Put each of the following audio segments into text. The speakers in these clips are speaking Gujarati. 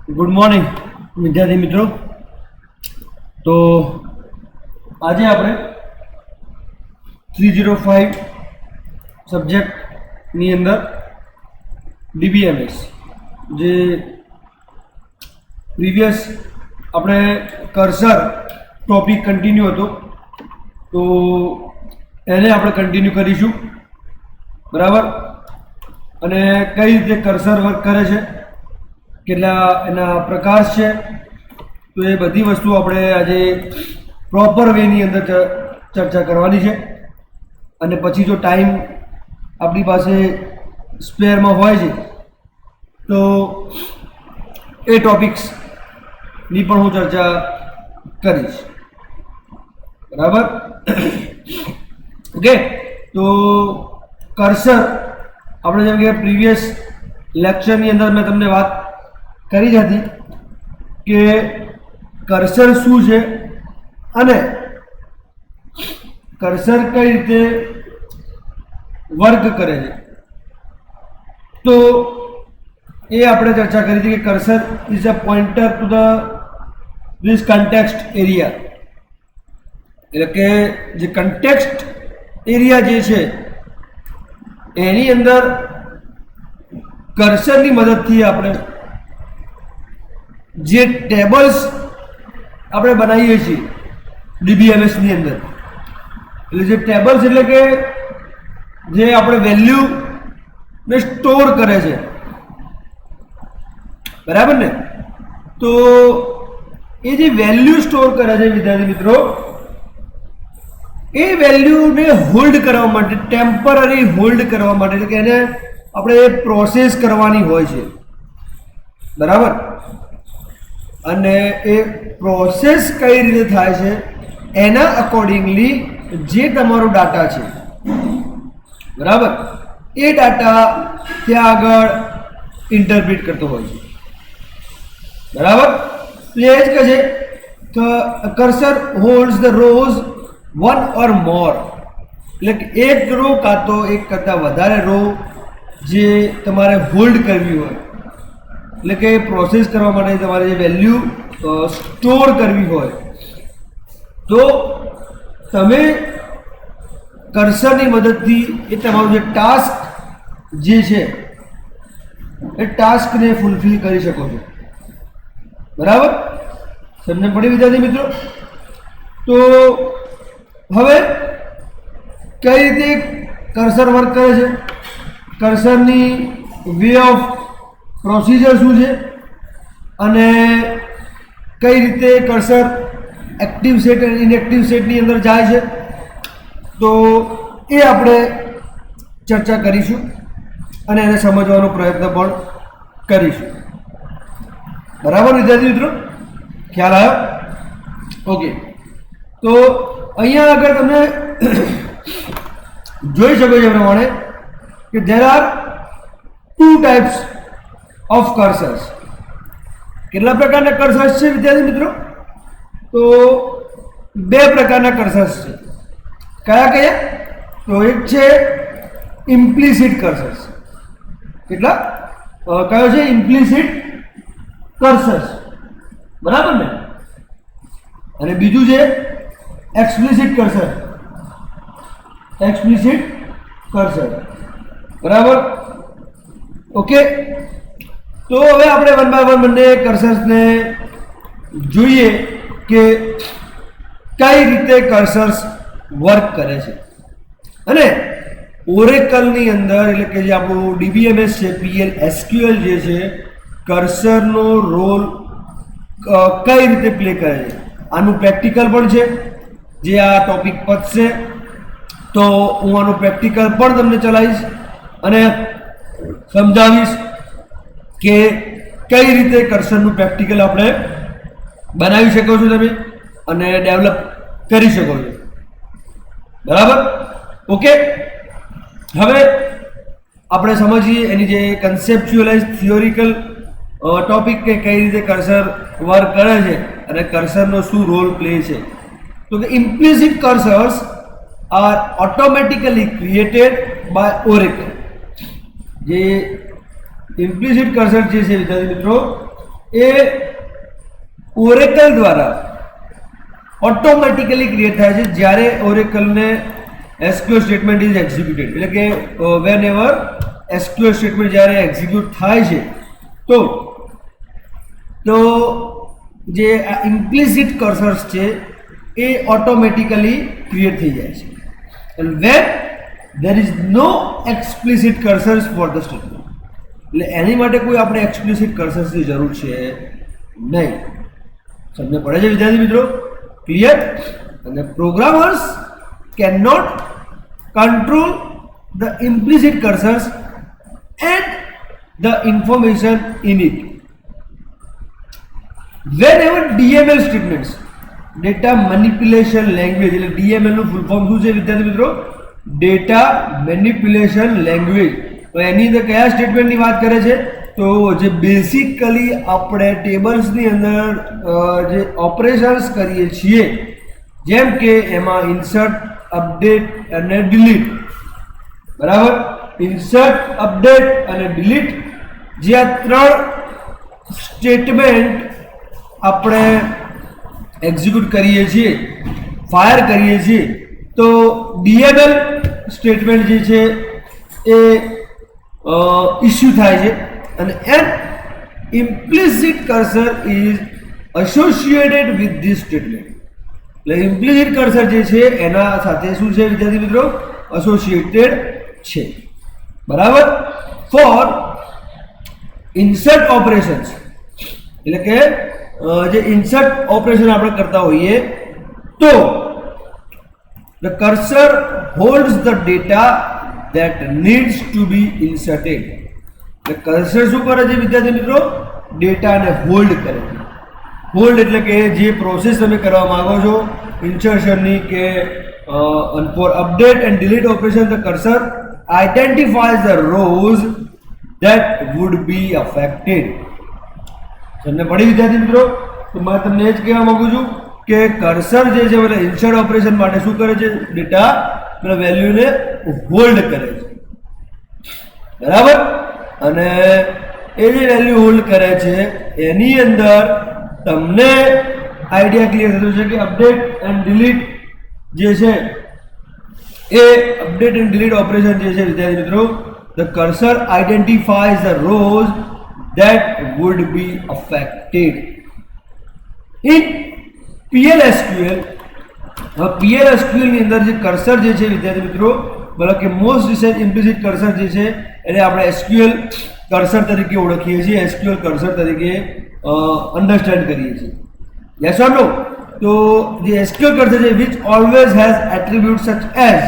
ગુડ મોર્નિંગ વિદ્યાર્થી મિત્રો. તો આજે આપણે 305 સબ્જેક્ટની અંદર ડીબીએમએસ જે પ્રીવિયસ આપણે કર્સર ટોપિક કન્ટિન્યુ હતો તો એને આપણે કન્ટિન્યુ કરીશું, બરાબર. અને કઈ રીતે કર્સર વર્ક કરે છે, કેટલા એના પ્રકાર છે, તો એ બધી વસ્તુ આપણે આજે પ્રોપર વેની અંદર ચર્ચા કરવાની છે. અને પછી જો ટાઈમ આપણી પાસે સ્પેરમાં હોય છે તો એ ટોપિક્સની પણ હું ચર્ચા કરીશ, બરાબર. ઓકે, તો કર્સર આપણે જેમ કે પ્રીવિયસ લેક્ચરની અંદર મેં તમને વાત કરી જ હતી કે કર્સર શું છે અને કર્સર કઈ રીતે વર્ક કરે છે. તો એ આપણે ચર્ચા કરી હતી કે cursor is a pointer two this context area, એટલે કે જે કન્ટેક્સ્ટ એરિયા જે છે એની અંદર કર્સરની મદદથી આપણે જે ટેબલ્સ આપણે બનાવીએ છીએ ડીબીએમએસની અંદર, એટલે જે ટેબલ્સ એટલે કે જે આપણે વેલ્યુને સ્ટોર કરે છે, બરાબર ને. તો એ જે વેલ્યુ સ્ટોર કરે છે વિદ્યાર્થી મિત્રો, એ વેલ્યુને હોલ્ડ કરવા માટે, ટેમ્પરરી હોલ્ડ કરવા માટે, એટલે કે એને આપણે પ્રોસેસ કરવાની હોય છે, બરાબર. અને એ પ્રોસેસ કઈ રીતે થાય છે એના અકોર્ડિંગલી જે તમારો ડાટા છે, બરાબર, એ ડાટા ત્યાં આગળ ઇન્ટરપ્રિટ કરતો હોય છે, બરાબર. એ જ કહે છે કે cursor holds the rows one or more, એટલે કે એક રો કાં તો એક કરતાં વધારે રો જે તમારે હોલ્ડ કરવી હોય, એટલે કે પ્રોસેસ કરવા માટે તમારે જે વેલ્યુ સ્ટોર કરવી હોય, તો તમે કર્સરની મદદથી એ તમારું જે ટાસ્ક જે છે એ ટાસ્કને ફૂલફિલ કરી શકો છો, બરાબર. તમને પડી વિદ્યાર્થી મિત્રો? તો હવે કઈ રીતે કર્સર વર્ક કરે છે, કર્સરની વે ઓફ પ્રોસિજર શું છે અને કઈ રીતે કર્સર એક્ટિવ સેટ અને ઇનએક્ટિવ સેટની અંદર જાય છે, તો એ આપણે ચર્ચા કરીશું અને એને સમજવાનો પ્રયત્ન પણ કરીશું, બરાબર વિદ્યાર્થી મિત્રો? ખ્યાલ આવ્યો? ઓકે, તો અહીંયા આગળ તમે જોઈ શકો છો પ્રમાણે કે there are two types of cursors. કેટલા પ્રકારના કર્સર્સ છે વિદ્યાર્થી મિત્રો? તો બે પ્રકારના કર્સર્સ છે. કયા કયા? તો એક છે ઇમ્પ્લિસિટ કર્સર્સ. કેટલા? કયો છે? ઇમ્પ્લિસિટ કર્સર્સ, બરાબર ને. અને બીજું છે એક્સપ્લિસિટ કર્સર. એક્સપ્લિસિટ કર્સર, બરાબર. ઓકે, તો હવે આપણે વન બાય વન બંને કર્સર્સને જોઈએ કે કઈ રીતે કર્સર્સ વર્ક કરે છે. અને ઓરેકલની અંદર, એટલે કે જે આપણું ડીબીએમએસ છે, PL/SQL જે છે, કર્સરનો રોલ કઈ રીતે પ્લે કરે છે, આનું પ્રેક્ટિકલ પણ છે. જે આ ટોપિક પતશે તો હું આનું પ્રેક્ટિકલ પણ તમને ચલાવીશ અને સમજાવીશ કે કઈ રીતે કર્સરનું પ્રેક્ટિકલ આપણે બનાવી શકો છો તમે અને ડેવલપ કરી શકો છો, બરાબર. ઓકે, હવે આપણે સમજીએ એની જે કન્સેપ્ચ્યુઅલાઇઝ થિયોરિકલ ટોપિક કે કઈ રીતે કર્સર વર્ક કરે છે અને કર્સરનો શું રોલ પ્લે છે. તો કે implicit cursors are automatically created by Oracle. જે ઇમ્પ્લિસિટ કર્સર જે છે વિદ્યાર્થી મિત્રો, એ ઓરેકલ દ્વારા ઓટોમેટિકલી ક્રિએટ થાય છે જ્યારે ઓરેકલને એસક્યુએલ સ્ટેટમેન્ટ ઇઝ એક્ઝિક્યુટેડ, એટલે કે વેન એવર એસક્યુએલ સ્ટેટમેન્ટ જ્યારે એક્ઝિક્યુટ થાય છે તો જે આ ઇમ્પ્લિસિટ કર્સર્સ છે એ ઓટોમેટિકલી ક્રિએટ થઈ જાય છે. And when there is no explicit cursors for the statement, એટલે એની માટે કોઈ આપણે એક્સપ્લિસિટ કર્સર્સની જરૂર છે નહીં. સમજ પડે છે વિદ્યાર્થી મિત્રો? ક્લિયર? અને programmers can not control the implicit cursors and the information in it. whenever DML statements, data manipulation language, એટલે DML નું ફૂલ ફોર્મ શું છે વિદ્યાર્થી મિત્રો? Data manipulation language. તો એની અંદર કયા સ્ટેટમેન્ટની વાત કરે છે? તો જે બેસિકલી આપણે ટેબલ્સની અંદર જે ઓપરેશન્સ કરીએ છીએ, જેમ કે એમાં ઇન્સર્ટ, અપડેટ અને ડિલીટ, બરાબર? ઇન્સર્ટ, અપડેટ અને ડિલીટ, જે આ ત્રણ સ્ટેટમેન્ટ આપણે એક્ઝિક્યુટ કરીએ છીએ, ફાયર કરીએ છીએ, તો DML સ્ટેટમેન્ટ જે છે એ ઇસ્યુ થાય છે અને an implicit cursor is associated with this statement. એટલે ઇમ્પ્લિસિટ કર્સર જે છે એના સાથે શું છે વિદ્યાર્થી મિત્રો? એસોસિએટેડ છે, બરાબર? ફોર ઇન્સર્ટ ઓપરેશન્સ, એટલે કે જે ઇન્સર્ટ ઓપરેશન આપણે કરતા હોઈએ તો the cursor holds the data that needs to be inserted. The cursor શું કરે છે વિદ્યાર્થી મિત્રો? ડેટાને હોલ્ડ કરે છે. હોલ્ડ એટલે કે જે પ્રોસેસ તમે કરવા માંગો છો ઇન્સર્શનની કે for update and delete operation, the cursor identifies the rows that would be affected. તમને પડી વિદ્યાર્થી મિત્રો? તો મેં તમને એ જ કહેવા માંગુ છું કે કર્સર જે છે એટલે ઇન્સર્ટ ઓપરેશન માટે શું કરે છે? ડેટા વેલ્યુને હોલ્ડ કરે છે, બરાબર? અને એ જે વેલ્યુ હોલ્ડ કરે છે એની અંદર તમને આઈડિયા ક્લિયર થતો છે કે અપડેટ એન્ડ ડિલીટ જે છે એ અપડેટ એન્ડ ડિલીટ ઓપરેશન જે છે વિદ્યાર્થી મિત્રો, the cursor identifies the rows that would be affected in PLSQL. PLSQL ની અંદર જે કર્સર જે છે વિદ્યાર્થી મિત્રો, મતલબ કે મોસ્ટ રિસેન્ટ ઇમ્પ્લિસિટ કર્સર જે છે એને આપણે SQL કર્સર તરીકે ઓળખીએ છીએ, SQL કર્સર તરીકે અન્ડરસ્ટેન્ડ કરીએ છીએ. યસ ઓર નો? તો જે SQL કર્સર છે which always has attributes such as,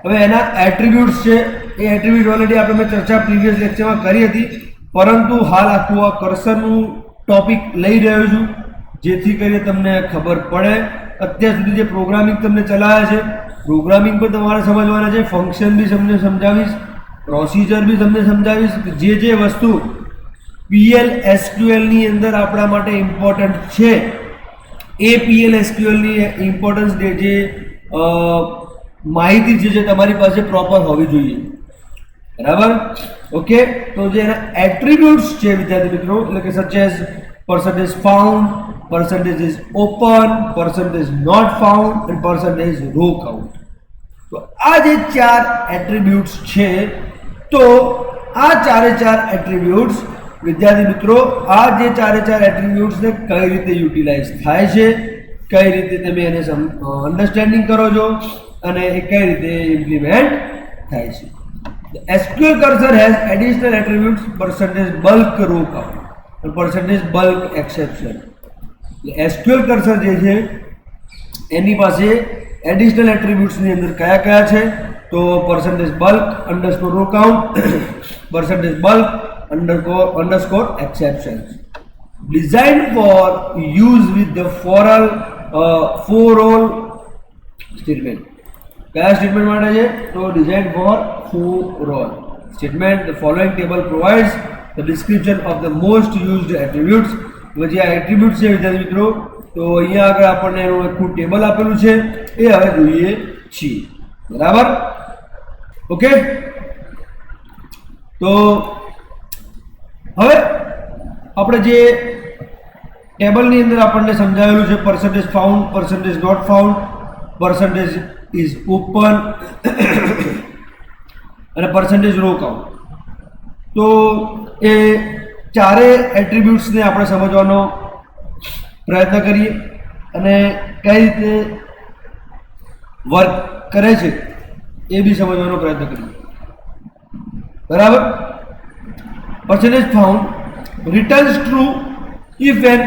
હવે એના એટ્રીબ્યુટ્સ છે એ એટ્રીબ્યુટ ઓલરેડી આપણે મેં ચર્ચા પ્રીવિયસ લેક્ચરમાં કરી હતી, પરંતુ હાલ આખું આ કર્સરનું ટોપિક લઈ રહ્યો છું જેથી કરીને તમને ખબર પડે. અત્યાર સુધી જે પ્રોગ્રામિંગ તમને ચલાવ્યા છે, પ્રોગ્રામિંગ પણ તમારે સમજવાના છે, ફંક્શન બી તમને સમજાવીશ, પ્રોસિજર બી તમને સમજાવીશ, જે વસ્તુ PLSQL ની અંદર આપણા માટે ઇમ્પોર્ટન્ટ છે એ PLSQL ની ઇમ્પોર્ટન્સ જે માહિતી જે તમારી પાસે પ્રોપર હોવી જોઈએ, બરાબર? ઓકે, તો જે એના એટ્રીબ્યુટ્સ છે વિદ્યાર્થી મિત્રો, એટલે કે such as percentage found, percentage is open, percentage not found and percentage row count. તો આ જે ચાર એટ્રીબ્યુટ્સ છે, તો આ ચારે ચાર એટ્રીબ્યુટ્સ વિદ્યાર્થી મિત્રો, આ જે ચારે ચાર એટ્રીબ્યુટ્સને કઈ રીતે યુટિલાઇઝ થાય છે, કઈ રીતે તમે એને અન્ડરસ્ટેન્ડિંગ કરો છો અને એ કઈ રીતે ઇમ્પ્લિમેન્ટ થાય છે. The SQL cursor has additional attributes percentage bulk row count and percentage bulk exception. SQL cursor જે છે એની પાસે એડિશનલ એટ્રીબ્યુટ્સની અંદર કયા કયા છે? તો percentage bulk underscore row count, percentage bulk underscore exceptions, designed for use with the for all statement. કયા સ્ટેટમેન્ટ માટે છે? તો design four for all statement. The following table provides the description of the most used attributes. જે આ એટ્રીબ્યુટ છે વિદ્યાર્થી મિત્રો, તો અહીંયા આગળ આપણને એનું આખું ટેબલ આપેલું છે, એ હવે જોઈએ છીએ, બરાબર? ઓકે, તો હવે આપણે જે ટેબલની અંદર આપણને સમજાવેલું છે percentage found, percentage not found, percentage is open અને પરસેન્ટેજ રો કાઉન્ટ. તો એ ચારે એટ્રીબ્યુટ્સને આપણે સમજવાનો પ્રયત્ન કરીએ અને કઈ રીતે વર્ક કરે છે એ બી સમજવાનો પ્રયત્ન કરીએ. બરાબર. Percentage found returns true if an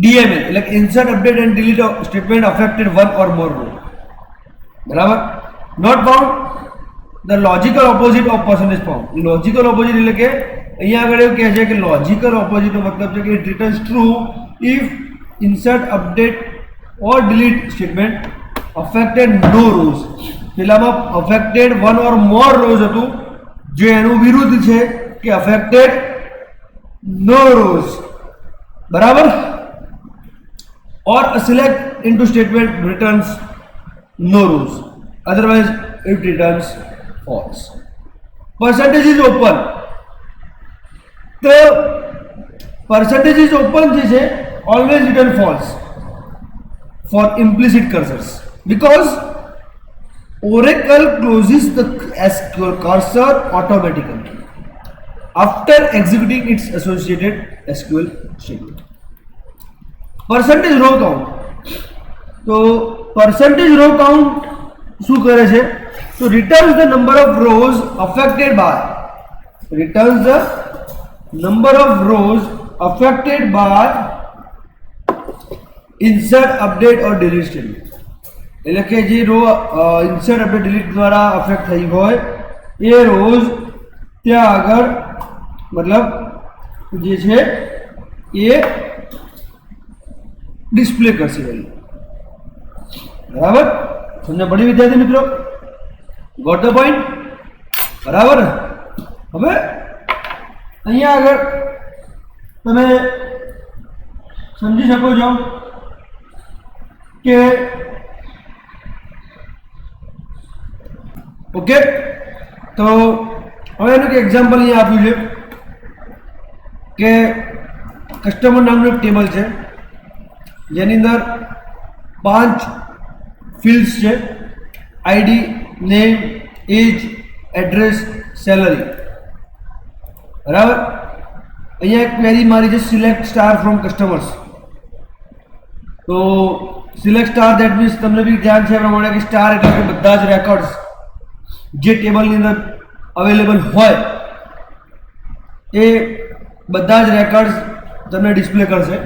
DML એટલે કે insert update and delete statement affected one or more row. બરાબર. not found the logical opposite of percentage found. logical opposite એટલે કે અહીંયા આગળ એવું કહે છે કે logical opposite નો મતલબ છે કે it returns true if insert update or delete statement affected no rows. પેલામાં affected one or more rows હતું, જે એનું વિરુદ્ધ છે કે affected no rows. બરાબર. or a select into statement returns no rows, otherwise it returns false. percentage is open. તો percentage is open જે છે always return false for implicit cursors because Oracle closes the SQL cursor automatically after executing its associated SQL statement. Percentage row count. तो percentage row count શું કરે છે? તો returns the number of rows affected by insert update or delete statement. એટલે કે જે રો insert update delete દ્વારા અફેક્ટ થઈ હોય એ રોઝ ત્યાં આગળ मतलब જે છે એ ડિસ્પ્લે કરશે વેલ્યુ. બરાબર. સમજ પડી વિદ્યાર્થી મિત્રો? Got the point? બરાબર. હવે અહીંયા આગળ તમે સમજી શકો છો કે ઓકે. તો હવે એનું કે એક્ઝામ્પલ અહીંયા આપ્યું છે કે કસ્ટમર નામનું એક ટેબલ છે જેની અંદર 5 ફિલ્ડ્સ છે: આઈડી, નેમ, એજ, એડ્રેસ, સેલરી. બરાબર. અહીંયા એક ક્વેરી મારી છે સિલેક્ટ સ્ટાર ફ્રોમ કસ્ટમર્સ. તો સિલેક્ટ સ્ટાર દેટ મીન્સ તમને બી ધ્યાન છે એ પ્રમાણે કે સ્ટાર એટલે કે બધા જ રેકોર્ડ્સ જે ટેબલની અંદર અવેલેબલ હોય એ બધા જ રેકોર્ડ્સ તમને ડિસ્પ્લે કરશે.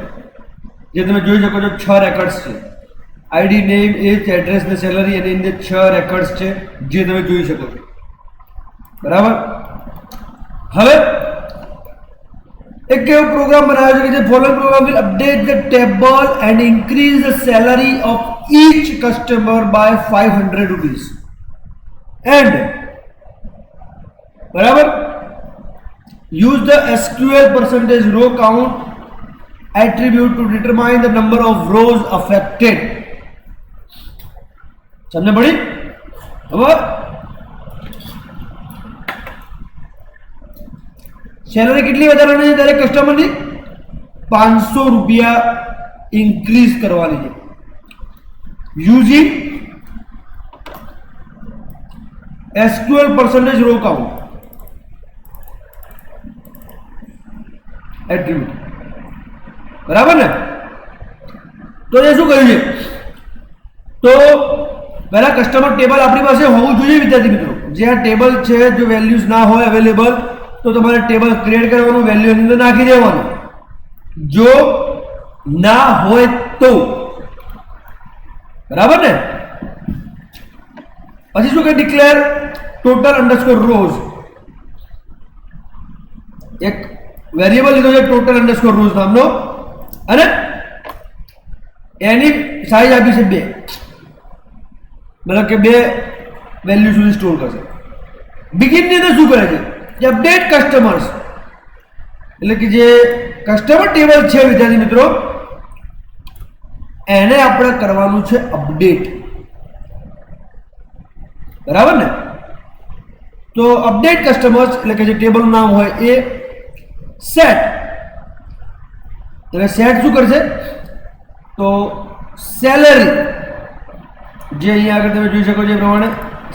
જે તમે જોઈ શકો છો 6 રેકોર્ડ્સ છે: આઈડી, નેમ, એજ, એડ્રેસ ને સેલરી. એની અંદર 6 રેકોર્ડ્સ છે જે તમે જોઈ શકો છો. બરાબર. હવે એક એવો પ્રોગ્રામ બનાવ્યો છે કે જે following program will update the table and increase the salary of each customer by 500 rupees and બરાબર use the SQL percentage row count attribute to determine the number of rows affected. સમજ પડી? હવે સેલરી કેટલી વધારવાની છે? દરેક કસ્ટમરની 500 રૂપિયા ઇન્ક્રીઝ કરવાની છે using SQL percentage row count attribute. બરાબર ને? તો એ શું કહ્યું છે? તો પહેલા કસ્ટમર ટેબલ આપણી પાસે હોવું જોઈએ વિદ્યાર્થી મિત્રો. જે આ ટેબલ છે જો વેલ્યુઝ ના હોય અવેલેબલ તો તમારે ટેબલ ક્રિએટ કરવાનું, વેલ્યુ એની અંદર નાખી દેવાનું. જો ના હોય તો બરાબર ને? પછી શું કે ડિક્લેર ટોટલ અંડરસ્કોર રોઝ. એક વેરિયેબલ લીધો છે ટોટલ અંડરસ્કોર રોઝ નામનો અને એની સાઈઝ આપી છે 2, મતલબ કે 2 વેલ્યુ સુધી સ્ટોર કરશે. બિગિન ની અંદર શું કરે છે કે અપડેટ કસ્ટમર્સ એટલે કે જે કસ્ટમર ટેબલ છે વિદ્યાર્થી મિત્રો એને આપણે કરવાનું છે અપડેટ. બરાબર ને? તો અપડેટ કસ્ટમર્સ એટલે કે જે ટેબલનું નામ હોય એ સેટ એટલે સેટ શું કરશે તો સેલરી જે અહીંયા આગળ તમે જોઈ શકો છો એ પ્રમાણે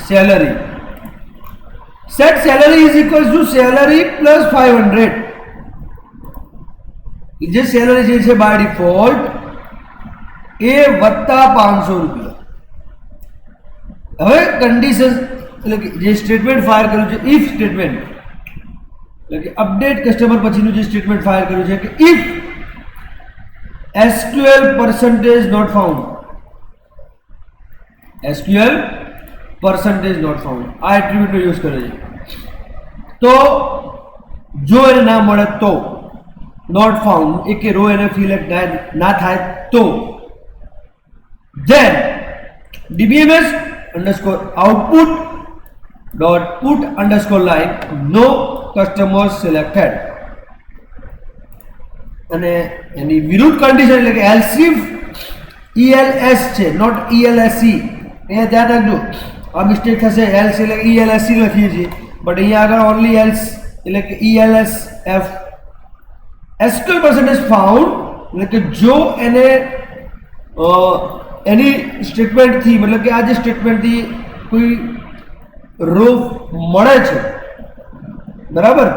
salary set salary is equals to salary plus 500 જે સેલરી જે છે બાય ડિફોલ્ટ એ વત્તા 500 રૂપિયા હવે કન્ડિશન એટલે કે જે સ્ટેટમેન્ટ ફાયર કર્યું છે ઇફ સ્ટેટમેન્ટ એટલે કે અપડેટ કસ્ટમર પછીનું જે સ્ટેટમેન્ટ ફાયર કર્યું છે કે if SQL percentage not found SQL percentage not found આ એટ્રીબ્યુટનો યુઝ કરે છે તો જો એને ના મળે તો not found એક રો એને સિલેક્ટ ના થાય તો then dbms underscore output dot put underscore line no customer selected અને એની વિરુદ્ધ કન્ડિશન એટલે કે else if ELS છે નોટ ELSE અહીંયા ધ્યાન રાખજો આ મિસ્ટેક થશે else એટલે ELSE લખીએ છીએ બટ અહીંયા આગળ ઓનલી else એટલે કે ELSF SQL percentage found એટલે કે જો એને એની સ્ટેટમેન્ટથી મતલબ કે આ જે સ્ટેટમેન્ટથી કોઈ રો મળે છે બરાબર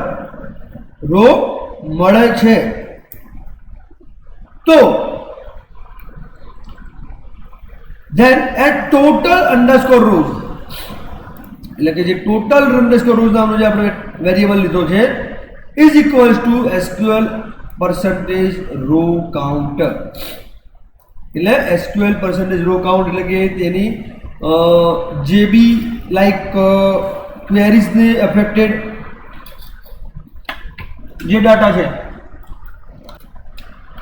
રો મળે છે તો then at total underscore rows એટલે કે જે total underscore rows નામનો જે આપણે વેરિયેબલ લીધો છે is equals to SQL percentage row count એટલે SQL percentage row count એટલે કે તેની જે બી લાઈક ક્વેરીઝ ને અફેક્ટેડ જે ડાટા છે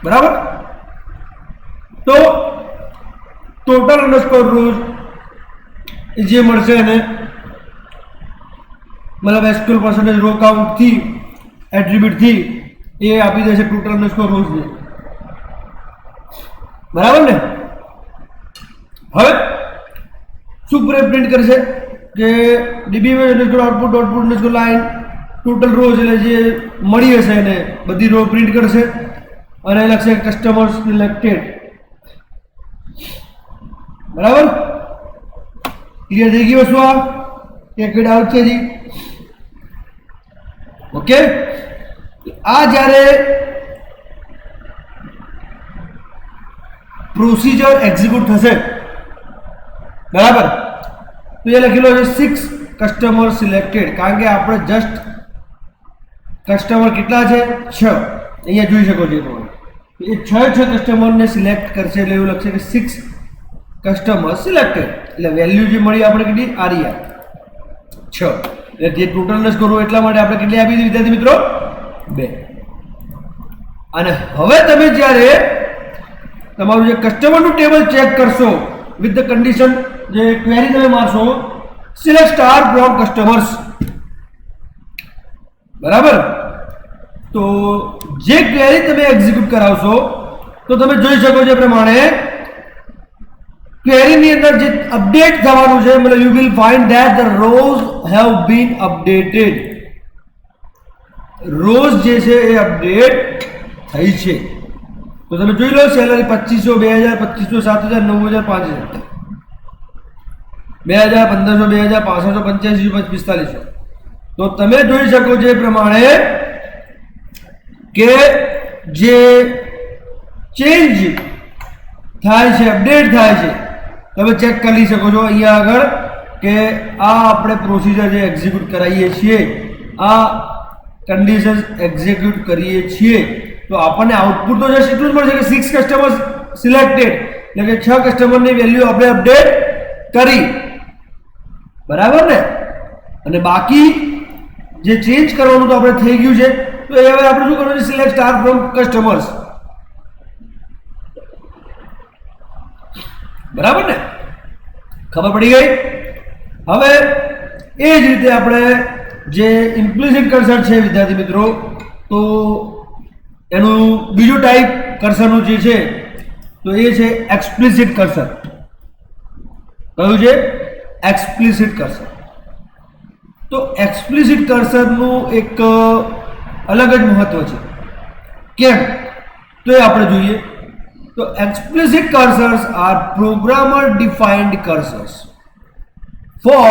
બરાબર તો ટોટલ અંડરસ્કોર રોઝ જે મળશે એને મતલબ SQL percentage રો કાઉન્ટ થી એટ્રીબ્યુટ થી એ આપી દેશે ટોટલ અંડરસ્કોર રોઝ ને બરાબર ને હવે શું પ્રિન્ટ કરશે કે dbms underscore output dot put underscore line total rose એટલે જે મળી હશે એને બધી રો પ્રિન્ટ કરશે અને લખશે કસ્ટમર સિલેક્ટેડ બરાબર ક્લિયર થઈ ગઈ વસ્તુ એક ડાઉટ છે જી ઓકે આ જ્યારે પ્રોસિજર એક્ઝિક્યુટ થશે બરાબર તો એ લખેલો છે 6 કસ્ટમર સિલેક્ટેડ કારણ કે આપણે જસ્ટ કસ્ટમર કેટલા છે 6 અહીંયા જોઈ શકો છો એ 6 કસ્ટમરને સિલેક્ટ કરશે એટલે એવું લખશે કે 6 કસ્ટમર સિલેક્ટેડ એટલે વેલ્યુ જે મળી આપણે કેટલી આરિયા 6 એટલે જે ટોટલ નસ કરવું એટલા માટે આપણે કેટલી આપી દીધી વિદ્યાર્થી મિત્રો 2 અને હવે તમે જ્યારે તમારું જે કસ્ટમરનું ટેબલ ચેક કરશો વિથ ધ કન્ડિશન જે ક્વેરી તમે મારશો સિલેક્ટ સ્ટાર ફ્રોમ કસ્ટમર્સ બરાબર તો જે ક્વેરી તમે એક્ઝિક્યુટ કરાવશો તો તમે જોઈ શકો છો પ્રમાણે ક્વેરીની અંદર જે અપડેટ થવાનું છે મતલબ you will find that the rose have been updated rose જે છે એ અપડેટ થઈ છે તો તમે જોઈ લો સેલરી 2500 2000 2500 7000 9000 5000 2000 1500 2000 500 85 4500 તો તમે જોઈ શકો છો એ પ્રમાણે કે જે ચેન્જ થાય છે અપડેટ થાય છે તમે ચેક કરી શકો છો અહીંયા આગળ કે આ આપણે પ્રોસિજર જે એક્ઝિક્યુટ કરાવીએ છીએ આ કન્ડિશન્સ એક્ઝિક્યુટ કરીએ છીએ તો આપણને આઉટપુટ તો જસ્ટ એટલું જ મળશે કે 6 કસ્ટમર સિલેક્ટેડ એટલે કે 6 કસ્ટમરની વેલ્યુ આપણે અપડેટ કરી બરાબર ને અને બાકી જે ચેન્જ કરવાનું તો આપણે થઈ ગયું છે તો એ હવે આપણે શું કરવાનું છે સિલેક્ટ સ્ટાર ફ્રોમ કસ્ટમર્સ બરાબર ને ખબર પડી ગઈ હવે એ જ રીતે આપણે જે ઇમ્પ્લિસિટ કર્સર છે વિદ્યાર્થી મિત્રો તો એનું બીજું ટાઈપ કર્સરનું જે છે તો એ છે એક્સપ્લિસિટ કર્સર કયું છે એક્સપ્લિસિટ કર્સર તો એક્સપ્લિસિટ કર્સરનું એક અલગ જ મહત્વ છે કેમ તો એ આપણે જોઈએ. તો explicit cursors are programmer defined cursors for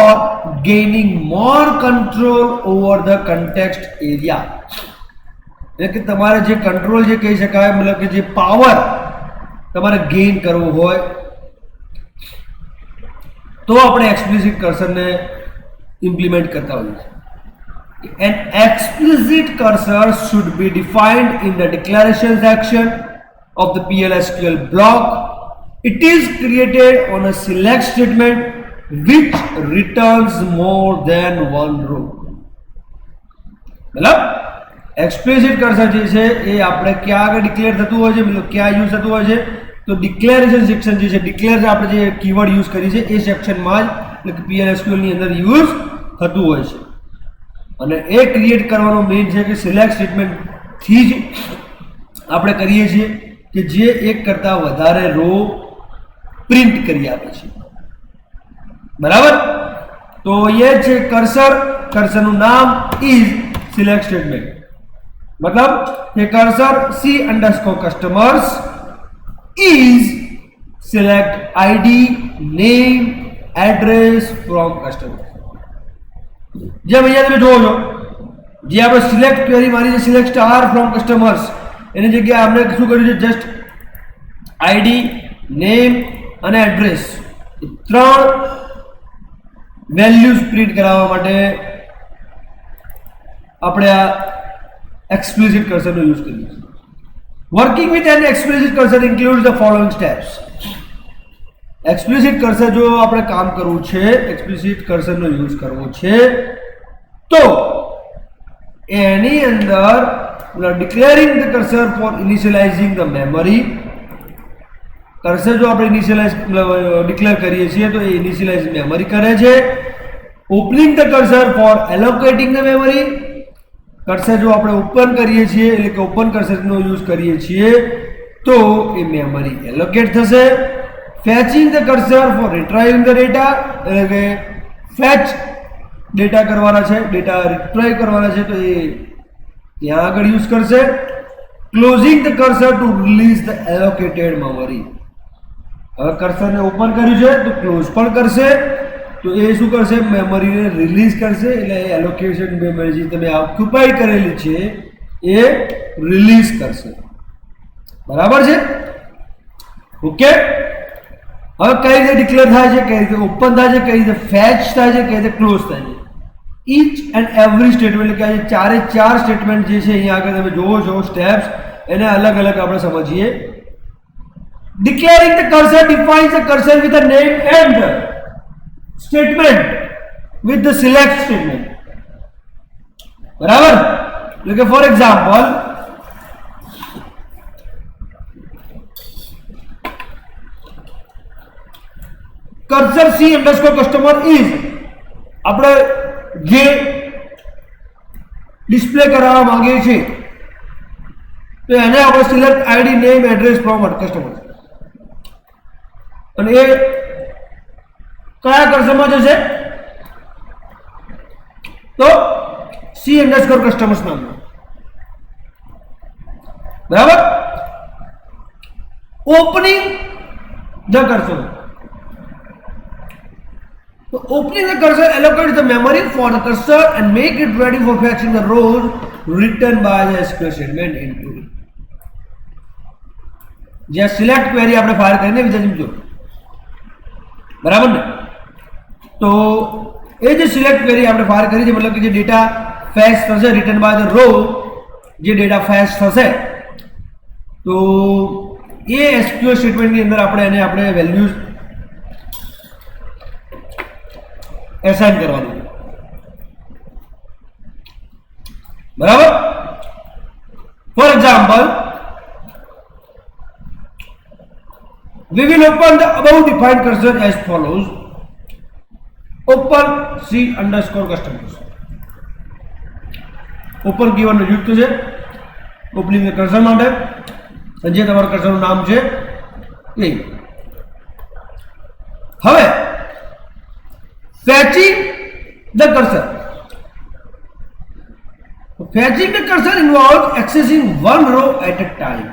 gaining more control over the context area. એટલે કે તમારે જે કંટ્રોલ જે કહી શકાય, મતલબ કે જે પાવર તમારે ગેઇન કરવો હોય તો આપણે એક્સપ્લિસિટ કર્સરને ઇમ્પ્લિમેન્ટ કરતા હોઈએ છીએ. An explicit cursor should be defined in the declaration section of the PL/SQL block. It is created on a select statement which returns more than one row. मतलब explicit cursor જે છે એ આપણે ક્યાં આગળ ડિક્લેર થતું હોય છે, મતલબ ક્યાં યુઝ થતું હોય છે, તો ડિક્લેરેશન સેક્શન જે છે, ડિક્લેર આપણે જે કીવર્ડ યુઝ કરી છે એ સેક્શનમાં જ એટલે કે PL/SQL ની અંદર યુઝ થતું હોય છે. અને એ ક્રિએટ કરવાનો મેઇન છે કે સિલેક્ટ સ્ટેટમેન્ટથી જ આપણે કરીએ છીએ કે જે એક કરતાં વધારે રો પ્રિન્ટ કરી આપે છે. બરાબર? તો એ છે કર્સરનું નામ ઇઝ સિલેક્ટ સ્ટેટમેન્ટ. मतलब ये cursor C_customers is select ID, name, address from customer. જેમ અહીંયા તમે જોવો છો, જે આપણે સિલેક્ટ ક્વેરી મારી છે સિલેક્ટ સ્ટાર ફ્રોમ કસ્ટમર્સ, એની જગ્યાએ આપણે શું કર્યું છે, જસ્ટ આઈડી, નેમ અને એડ્રેસ ત્રણ વેલ્યુઝ પ્રિન્ટ કરાવવા માટે આપણે આ explicit cursor નો યુઝ કરીએ છીએ. Working with an explicit cursor includes the following steps. Explicit cursor જો આપણે કામ કરવું છે, explicit cursor નો યુઝ કરવો છે, તો એની અંદર declaring the cursor for initializing the memory. Cursor જો આપણે ઇનિશિયલાઇઝ ડિક્લેર કરીએ છીએ તો એ ઇનિશિયલાઇઝ મેમરી કરે છે. Opening the cursor for allocating the memory. Cursor જો આપણે ઓપન કરીએ છીએ એટલે કે ઓપન કર્સરનો યુઝ કરીએ છીએ તો એ મેમરી એલોકેટ થશે. Fetching the cursor for retrieving the data, એટલે કે ફેચ ડેટા કરવાના છે, ડેટા રિટ્રાઈવ કરવાના છે તો એ ત્યાં આગળ યુઝ કરશે. Closing the cursor to release the allocated memory. હવે કર્સરને ઓપન કર્યું છે તો ક્લોઝ પણ કરશે, તો એ શું કરશે, મેમરીને રિલીઝ કરશે, એટલે એલોકેશન મેમરી જે તમે ઓક્યુપાઈ કરેલી છે એ રિલીઝ કરશે. બરાબર છે? ઓકે. હવે કઈ રીતે ડિક્લેર થાય છે, કઈ રીતે ઓપન થાય છે, કઈ રીતે ફેચ થાય છે, કઈ રીતે ક્લોઝ થાય છે, ઈચ એન્ડ એવરી સ્ટેટમેન્ટ, એટલે કે આ ચારે ચાર સ્ટેટમેન્ટ જે છે અહીંયા આગળ તમે જોવો છો સ્ટેપ્સ, એને અલગ અલગ આપણે સમજીએ. Declaring the cursor defines the cursor with a name and statement with the select statement. બરાબર? એટલે કે for example cursor C_customer is આપણે જે ડિસ્પ્લે કરાવવા માંગીએ છીએ તો એને આપણે select ID, name, address from customer, અને એ કયા કર્સરમાં જશે તો C_customers નામનો. બરાબર? Opening the cursor. So opening the cursor allocates the memory for the cursor and make it ready for fetching the rows written by the SQL statement into it. જે સિલેક્ટ ક્વેરી આપણે ફાયર કરીને વિચારજો. બરાબર ને? તો એ જે સિલેક્ટ ક્વેરી આપણે ફાયર કરી છે, મતલબ કે જે ડેટા ફેચ થશે રિટર્ન બાય ધ રો, જે ડેટા ફેચ થશે તો એ SQL સ્ટેટમેન્ટની અંદર આપણે વેલ્યુઝ એસાઇન કરવાનું. બરાબર? For example, we will open the above defined cursor as follows. Open C_customers. Open કીવર્ડનો યુઝ થશે ઓપનિંગ ધ કર્સર માટે, અને જે તમારા કર્સરનું નામ છે એ. હવે fetching the cursor. Fetching the cursor involves accessing one row at a time.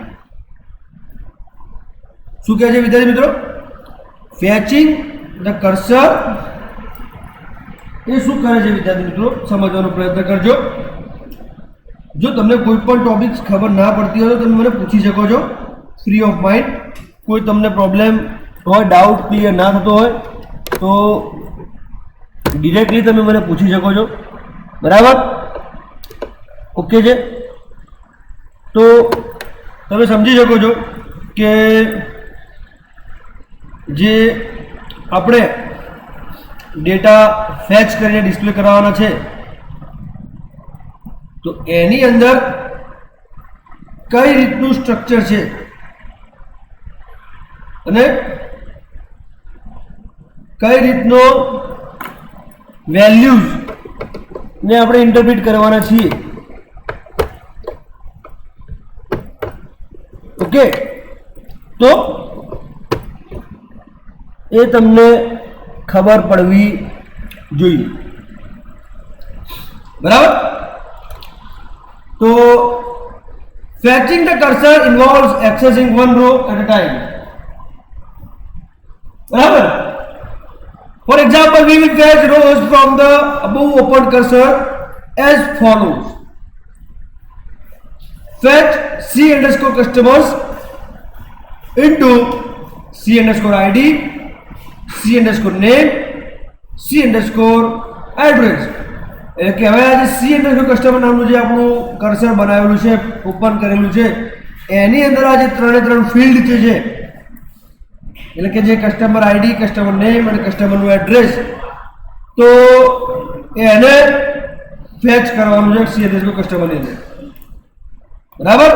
શું કહે છે વિદ્યાર્થી મિત્રો? ફેચિંગ ધ કર્સર એ શું કરે છે વિદ્યાર્થી મિત્રો? સમજવાનો પ્રયત્ન કરજો. જો તમને કોઈ પણ ટોપિક્સ ખબર ના પડતી હોય તો તમે મને પૂછી શકો છો ફ્રી ઓફ માઇન્ડ. કોઈ તમને પ્રોબ્લેમ હોય, ડાઉટ ક્લિયર ના થતો હોય તો ડિરેક્ટલી તમે મને પૂછી શકો છો. બરાબર? ઓકે છે? તો તમે સમજી શકો છો કે જે આપણે ડેટા ફેચ કરીને ડિસ્પ્લે કરવાના છે તો એની અંદર કઈ રીતનું સ્ટ્રક્ચર છે અને કઈ રીતનો વેલ્યુઝ ને આપણે ઇન્ટરપ્રિટ કરવાના છીએ. ઓકે, તો એ તમને ખબર પડવી જોઈએ. બરાબર? તો fetching the cursor involves accessing one row at a time. બરાબર? For example, we will fetch rows from the above open cursor as follows. Fetch C underscore customers into C underscore ID, C underscore name, C underscore address. એટલે કે હવે આ જે C અંડરસ્કોર કસ્ટમર નામનું જે આપણું કર્સર બનાવેલું છે, ઓપન કરેલું છે, એની અંદર આ જે ત્રણે ત્રણ ફિલ્ડ છે એટલે કે જે કસ્ટમર આઈડી, કસ્ટમર નેમ અને કસ્ટમરનું એડ્રેસ, તો એને ફેચ કરવાનું છે C અંડરસ્કોર કસ્ટમરની અંદર. બરાબર?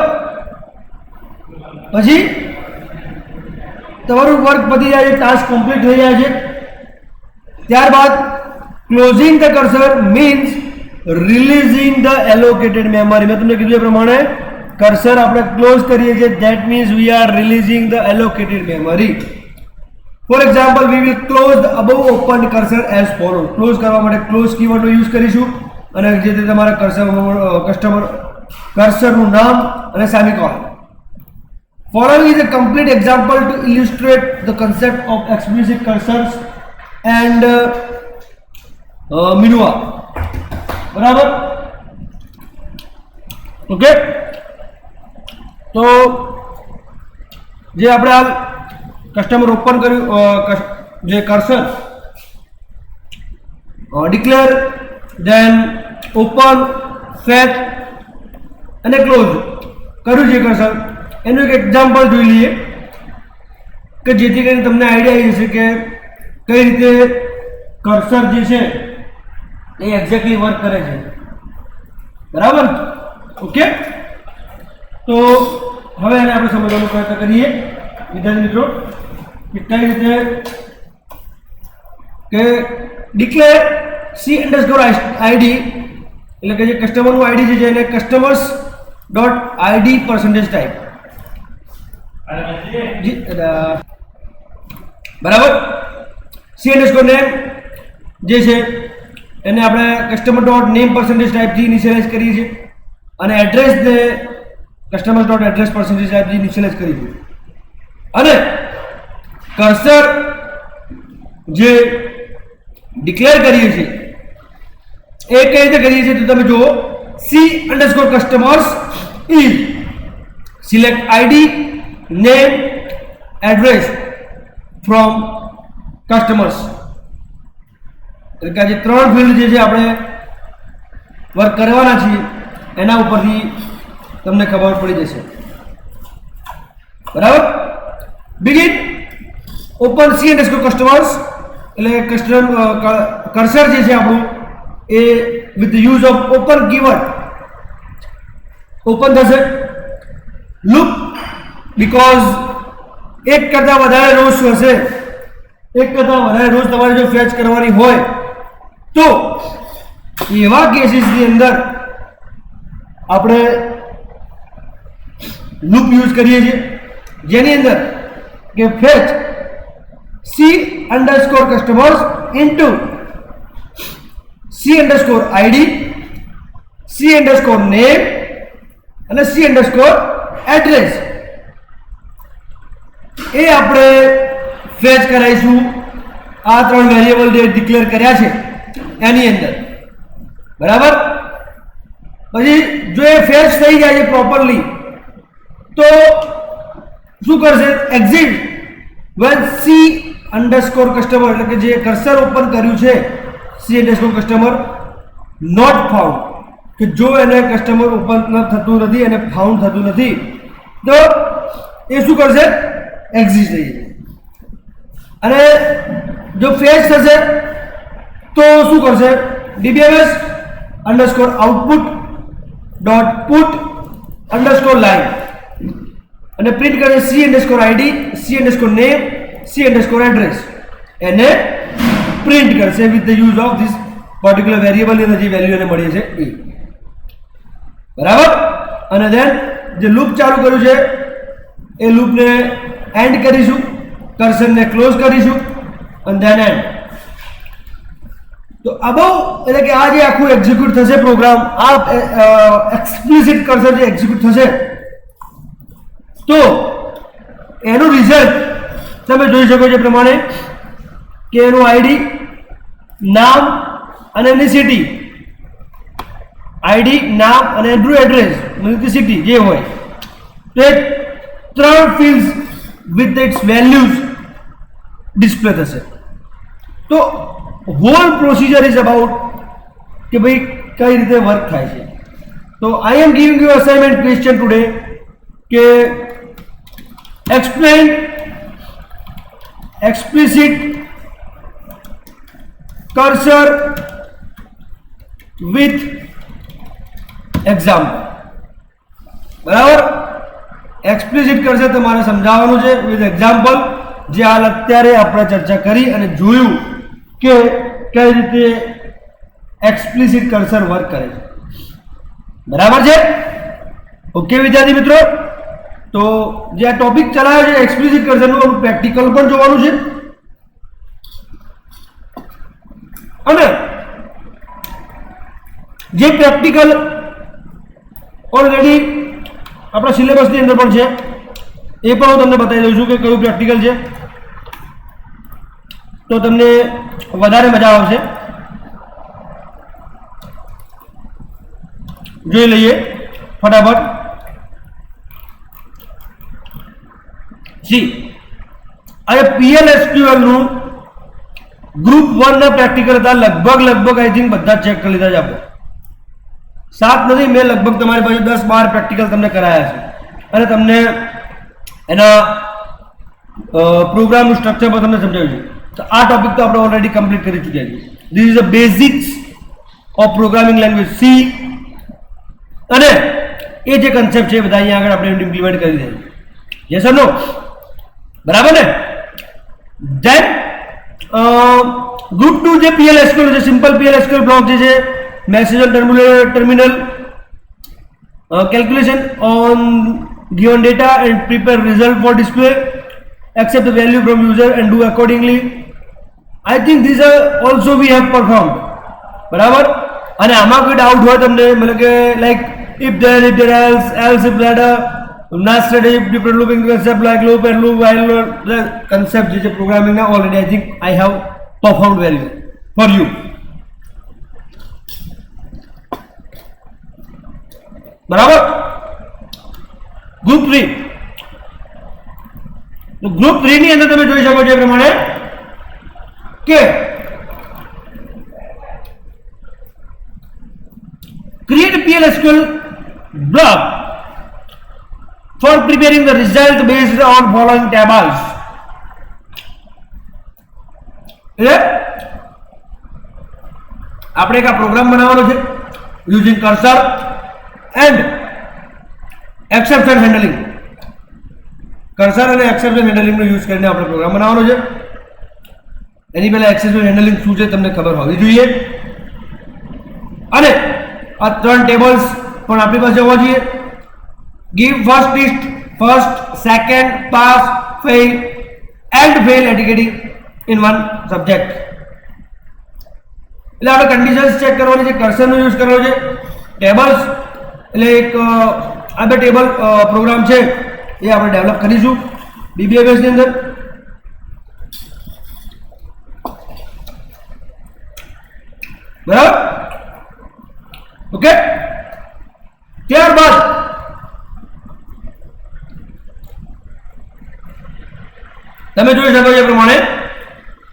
પછી તમારું વર્ક પતી જાય છે, ટાસ્ક કમ્પ્લીટ થઈ જાય છે. ત્યારબાદ closing the cursor means releasing the allocated memory. મેં તમને કીધું એ પ્રમાણે કર્સર આપણે ક્લોઝ કરીએ છીએ, that means we are releasing the allocated memory. For example, we will close the above open cursor as follow. Close કરવા માટે ક્લોઝ કીવર્ડનો યુઝ કરીશું અને જે તે તમારા કર્સરનું નામ અને semicolon. Following is a complete example to illustrate the concept of explicit cursors and minua. બરાબર? ઓકે, તો જે આપણે આ કસ્ટમર ઓપન કર્યું, જે cursor declare, then open, fetch અને ક્લોઝ કર્યું છે કર્સર, એનું એક એક્ઝામ્પલ જોઈ લઈએ કે જેથી કરીને તમને આઈડિયા આવી જશે કે કઈ રીતે કર્સર જે છે એ એક્ઝેક્ટલી વર્ક કરે છે. બરાબર? ઓકે, તો હવે એને આપણે સમજવાનો પ્રયત્ન કરીએ વિદ્યાર્થી મિત્રો કે કઈ રીતે કે ડિક્લેર C અંડરસ્કોર આઈડી એટલે કે જે કસ્ટમરનું આઈડી છે એને customers dot ID percentage type. બરાબર? C અંડરસ્કોર નેમ જે છે એને આપણે કસ્ટમર ડોટ નેમ પર્સન્ટેજ ટાઈપથી ઇનિશિયલાઇઝ કરીએ છીએ અને એડ્રેસને કસ્ટમર ડોટ એડ્રેસ પર્સન્ટેજ ટાઈપથી ઇનિશિયલાઇઝ કરીએ છીએ. અને કર્સર જે ડિક્લેર કરીએ છીએ એ કઈ રીતે કરીએ છીએ તો તમે જુઓ. C underscore customers is select ID, name, address from customers. એટલે કે આ જે ત્રણ ફિલ્ડ જે છે આપણે વર્ક કરવાના છીએ એના ઉપરથી તમને ખબર પડી જશે. બરાબર? Begin open C underscore customers એટલે કર્સર જે છે આપણું એ with the use of open keyword open થશે. લૂપ બીકોઝ એક કરતાં વધારે રોઝ હશે, એક કરતાં વધારે રોઝ તમારે જો ફેચ કરવાની હોય તો એવા કેસીસની અંદર આપણે લૂપ યુઝ કરીએ છીએ જેની અંદર કે fetch C underscore customers into C underscore ID, C underscore name અને C અંડરસ્કોર એડ્રેસ. એ આપણે ફેચ કરાવીશું આ 3 વેરિયેબલ જે ડિક્લેર કર્યા છે એની અંદર, બરાબર. પછી જો એ ફેચ થઈ જાય છે પ્રોપરલી તો શું કરશે, exit when c underscore customer, એટલે કે જે કર્સર ઓપન કર્યું છે c underscore customer not found, કે જો એને કસ્ટમર ઓપન થતું નથી અને ફાઉન્ડ થતું નથી તો એ શું કરશે, એક્ઝિટ થઈ જશે. અને જો ફેચ થશે તો શું કરશે, dbms underscore output dot put underscore line અને પ્રિન્ટ કરશે c underscore id, c underscore name, c underscore address, એને પ્રિન્ટ કરશે with the use of this particular variable ની જે વેલ્યુ એને મળી છે એ, બરાબર. અને ધેન જે લૂપ ચાલુ કર્યું છે એ લૂપને એન્ડ કરીશું, કર્સરને ક્લોઝ કરીશું અને ધેન એન્ડ. તો અબાઉ એટલે કે આ જે આખું એક્ઝિક્યુટ થશે પ્રોગ્રામ, આ એક્સપ્લિસિટ કર્સર જે એક્ઝિક્યુટ થશે તો એનું રિઝલ્ટ તમે જોઈ શકો છો પ્રમાણે કે એનું આઈડી, નામ અને એની સિટી, આઈડી, નામ અને એનું એડ્રેસ એટલે સિટી જે હોય તો એ 3 fields with it's values display થશે. તો હોલ પ્રોસિજર ઇઝ અબાઉટ કે ભાઈ કઈ રીતે વર્ક થાય છે. તો I am giving you assignment question today કે explain explicit cursor with example, બરાબર. એક્સપ્લિસિટ કર્સર તમારે સમજાવવાનું છે વિથ એક્ઝામ્પલ, જે હાલ અત્યારે આપણે ચર્ચા કરી અને જોયું કે કઈ રીતે એક્સપ્લિસિટ કર્સર વર્ક કરે છે, બરાબર છે. ઓકે વિદ્યાર્થી મિત્રો, તો જે આ ટોપિક ચલાવ્યો છે એક્સપ્લિસિટ કર્સરનું પ્રેક્ટિકલ પણ જોવાનું છે અને જે પ્રેક્ટિકલ ઓલરેડી આપણા સિલેબસની અંદર પણ છે એ પણ હું તમને બતાવી દઉં છું કે કયું પ્રેક્ટિકલ છે, તો તમને વધારે મજા આવશે. જોઈ લઈએ ફટાફટ. જી હવે PLSQL નું ગ્રુપ 1 ના પ્રેક્ટિકલ હતા, લગભગ આઈ થિંક બધા ચેક કરી લીધા છે આપણે. 7 નથી, મેં લગભગ તમારી પાસે 10-12 પ્રેક્ટિકલ તમને કરાયા છે અને તમને એના પ્રોગ્રામનું સ્ટ્રક્ચર પણ તમને સમજાવ્યું છે. તો આ ટોપિક તો આપણે ઓલરેડી કમ્પ્લીટ કરી ચૂક્યા છીએ. This is the basics of programming language C, અને એ જે કન્સેપ્ટ છે બધા અહીંયા આગળ આપણે ઇમ્પ્લિમેન્ટ કરી દઈએ. યસ ઓર નો, બરાબર ને. ધેન ગ્રુપ 2 જે PLSQL છે, સિમ્પલ PLSQL બ્લોક જે છે, message on terminal, calculation on given data and prepare result for display, accept the value from user and do accordingly. I think these are also we have performed, બરાબર. અને આમાં કોઈ ડાઉટ હોય તમને, મતલબ કે like if then if there else if that not strategy different looping concept like loop and loop while the concept જે છે પ્રોગ્રામિંગ ના already I think I have performed well for you, બરાબર. ગ્રુપ 3, તો ગ્રુપ 3 ની અંદર તમે જોઈ શકો છો એ પ્રમાણે કે create PLSQL block for preparing the result based on following tables. એટલે આપણે એક પ્રોગ્રામ બનાવવાનો છે using cursor and exception handling. Cursor અને એક્સેપ્શન હેન્ડલિંગનો યુઝ કરીને આપણે પ્રોગ્રામ બનાવવાનો છે. એની પહેલા એક્સેપ્શન હેન્ડલિંગ શું છે તમને ખબર હોવી જોઈએ અને આ 3 ટેબલ્સ પણ આપણી પાસે હોવા જોઈએ. give first list, first, second, pass, fail and fail educating in one subject. એટલે આપણે કન્ડિશન્સ ચેક કરવાની છે, કર્સરનો યુઝ કરવાનો છે. ટેબલ્સ એટલે એક આ બે ટેબલ પ્રોગ્રામ છે એ આપણે ડેવલપ કરીશું DBMS ની અંદર બરાબર. ઓકે, ત્યારબાદ તમે જોઈ શકો છો એ પ્રમાણે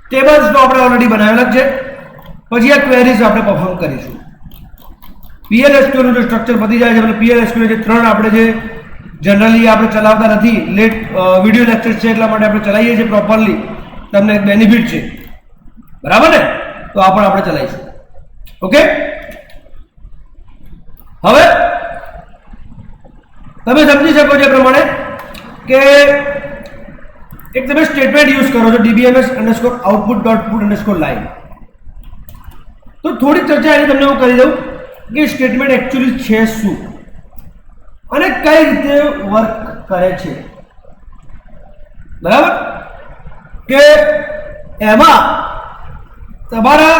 ટેબલ્સ તો આપણે ઓલરેડી બનાવેલા છે. પછી આ ક્વેરીઝ આપણે પરફોર્મ કરીશું. PLSQL નું જો સ્ટ્રક્ચર પતી જાય છે, એટલે PLSQL જે ત્રણ આપણે જે જનરલી આપણે ચલાવતા નથી, લેટ વિડિયો લેક્ચર છે એટલા માટે આપણે ચલાવીએ છીએ પ્રોપરલી, તમને બેનિફિટ છે બરાબર ને, તો આ પણ આપણે ચલાવીશું. ઓકે, હવે તમે સમજી શકો છો એ પ્રમાણે કે એક તમે સ્ટેટમેન્ટ યુઝ કરો છો dbms_output.put_line. તો થોડી ચર્ચા એની તમને હું કરી દઉં કે સ્ટેટમેન્ટ એકચ્યુઅલી છે શું અને કઈ રીતે વર્ક કરે છે. બરાબર, કે એમાં તમારા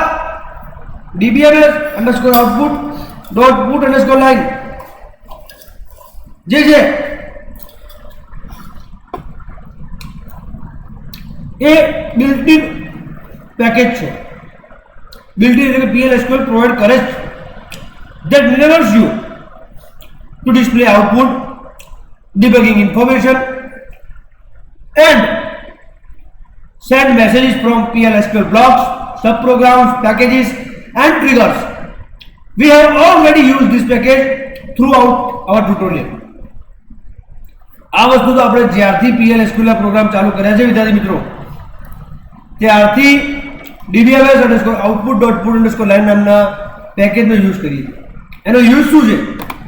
dbms_output.put_line જે છે એ બિલ્ટ-ઇન પેકેજ છે. બિલ્ટ-ઇન એટલે કે PLSQL પ્રોવાઈડ કરે છે that enables you to display output, debugging information and send messages from PLSQL blocks, subprograms, packages and triggers. We have already used this package throughout our tutorial. આ વસ્તુ તો આપણે જ્યારથી PLSQL ના પ્રોગ્રામ ચાલુ કર્યા છે વિદ્યાર્થી મિત્રો, ત્યારથી dbms_output.put_line નામના પેકેજનો યુઝ કરીએ. એનો યુઝ શું છે?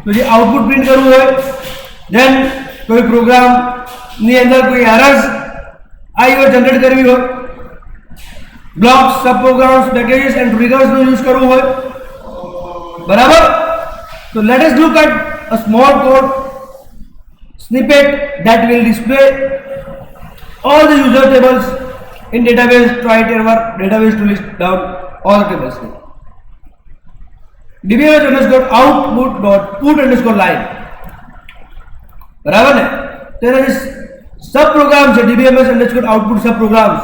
તો જે આઉટપુટ પ્રિન્ટ કરવું હોય, ધેન કોઈ પ્રોગ્રામની અંદર કોઈ એરર્સ આવી હોય જનરેટ કરવી હોય, blocks, sub programs, packages and ટ્રિગર્સનો યુઝ કરવું હોય બરાબર. તો let us look at a small code snippet that will display all the user tables in database. Try it our database to list down all the tables. dbms_output.put_line બરાબર ને, તેના જે સબ પ્રોગ્રામ છે dbms_output સબ પ્રોગ્રામ્સ,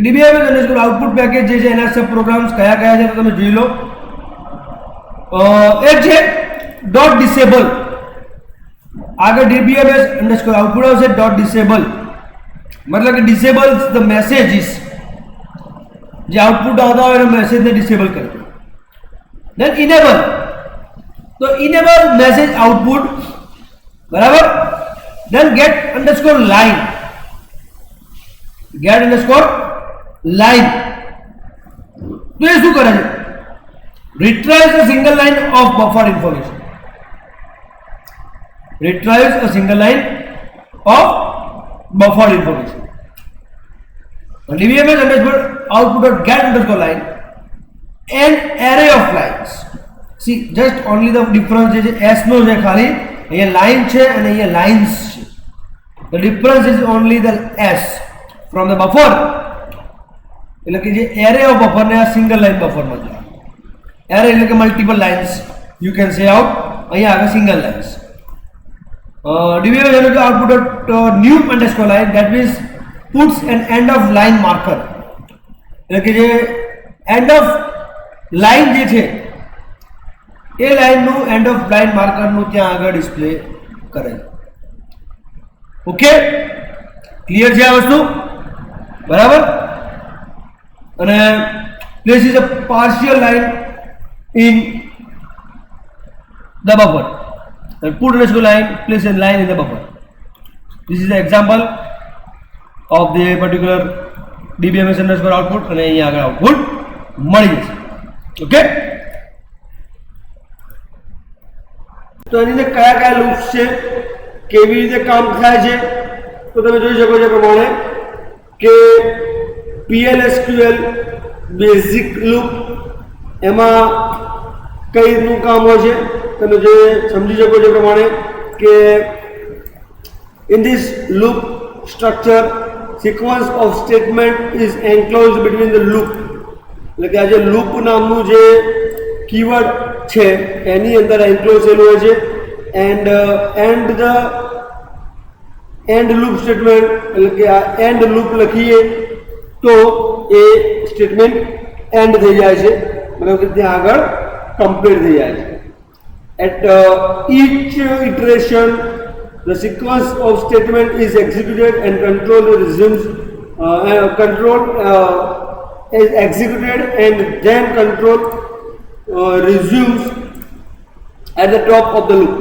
dbms_output પેકેજ જે છે એના સબ પ્રોગ્રામ્સ કયા કયા છે તો તમે જોઈ લો. એક છે ડોટ ડિસેબલ, આગળ dbms_output આવશે ડોટ ડિસેબલ, મતલબ કે ડિસેબલ્સ ધ મેસેજીસ, જે આઉટપુટ આવતા હોય એના મેસેજને ડિસેબલ કરે. ધેન ઇનેબલ, તો ઇનેબલ મેસેજ આઉટપુટ બરાબર. ધેન get_line, get_line તો એ શું કરે છે? retrieves a single line of buffer information. Retrieves a single line of buffered information. dbms_output.get_line an array of lines. See, just only the difference is s નો છે ખાલી, અહીંયા line છે અને અહીંયા lines છે. The difference is only the s from the buffer, એટલે કે જે array of buffer ને આ single line buffer માં છે. array એટલે કે multiple lines you can say out, અહીંયા આવે single lines. dbms_output.new_line that means puts an end of line marker, એટલે કે જે end of line જે છે એ લાઈનનું end of line માર્કરનું ત્યાં આગળ ડિસ્પ્લે કરે. ઓકે, ક્લિયર છે આ વસ્તુ બરાબર. અને places a partial line in the buffer. And put_line place a line in the buffer. This is the example of the particular dbms_output અને અહીંયા આગળ આઉટપુટ મળી જશે. ઓકે, તો એની અંદર કયા કયા લૂપ્સ છે, કેવી રીતે કામ થાય છે, તો તમે જોઈ શકો છો પ્રમાણે કે PLSQL બેઝિક લૂપ એમાં કઈ રીતનું કામ હોય છે તમે જે સમજી શકો છો પ્રમાણે કે in this loop structure sequence of statement is enclosed between the loop, એટલે કે આ જે લૂપ નામનું જે કીવર્ડ છે એની અંદર એન્ક્લોઝ થયેલું હોય છે. એન્ડ એન્ડ લૂપ સ્ટેટમેન્ટ એટલે કે આ એન્ડ લૂપ લખીએ તો એ સ્ટેટમેન્ટ એન્ડ થઈ જાય છે, મતલબ કે ત્યાં આગળ કમ્પ્લીટ થઈ જાય છે. At each iteration, the sequence of statement is executed and control resumes. Control is executed and then control resumes at the top of the loop.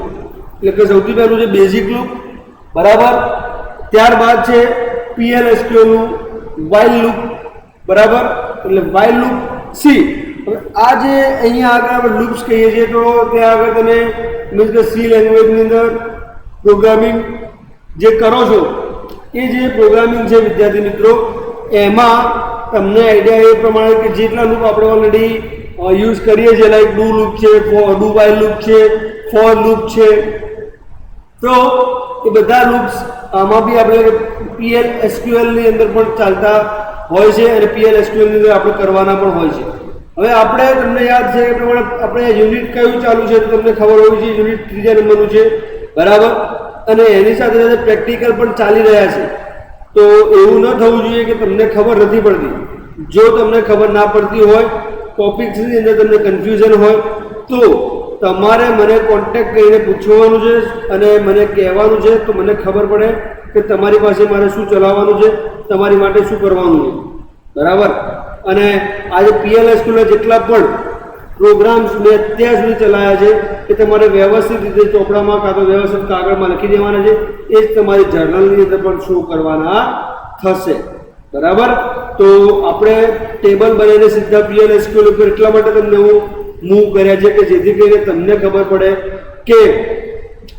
એટલે કે સૌથી પહેલું છે બેઝિક લૂપ, બરાબર. ત્યારબાદ છે PL/SQL નું while loop, બરાબર. એટલે while loop સી. આ જે અહીંયા આગળ આપણે લૂપ્સ કહીએ છીએ તો ત્યાં આગળ તમે મીન્સ કે સી લેંગ્વેજની અંદર પ્રોગ્રામિંગ જે કરો છો એ જે પ્રોગ્રામિંગ છે વિદ્યાર્થી મિત્રો, એમાં તમને આઈડિયા એ પ્રમાણે કે જેટલા લૂપ આપણે ઓલરેડી યુઝ કરીએ છીએ, લાઈક ડુ લૂપ છે, ડુ વાઇલ લૂપ છે, ફોર લૂપ છે, તો એ બધા લૂપ્સ આમાં બી આપણે PL/SQL ની અંદર પણ ચાલતા હોય છે અને PL/SQL ની અંદર આપણે કરવાના પણ હોય છે. હવે આપણે તમને યાદ છે એ પ્રમાણે આપણે યુનિટ કયું ચાલુ છે તો તમને ખબર હોવી જોઈએ, યુનિટ 3જા નંબરનું છે, બરાબર. અને એની સાથે સાથે પ્રેક્ટિકલ પણ ચાલી રહ્યા છે. તો એવું ન થવું જોઈએ કે તમને ખબર નથી પડતી. જો તમને ખબર ના પડતી હોય, ટોપિક્સની અંદર તમને કન્ફ્યુઝન હોય, તો તમારે મને કોન્ટેક્ટ કરીને પૂછવાનું છે અને મને કહેવાનું છે, તો મને ખબર પડે કે તમારી પાસે મારે શું ચલાવવાનું છે, તમારી માટે શું કરવાનું છે, બરાબર. અને આજે PL/SQL જેટલા પણ પ્રોગ્રામ્સ મેં અત્યાર સુધી ચલાવ્યા છે એ તમારે વ્યવસ્થિત રીતે ચોપડામાં કાં તો વ્યવસ્થિત કાગળમાં લખી દેવાના છે. એ જ તમારી જર્નલની અંદર પણ શો કરવાના થશે, બરાબર. તો આપણે ટેબલ બનાવીને સીધા PL/SQL ઉપર એટલા માટે તમને હું મૂવ કર્યા છે કે જેથી કરીને તમને ખબર પડે કે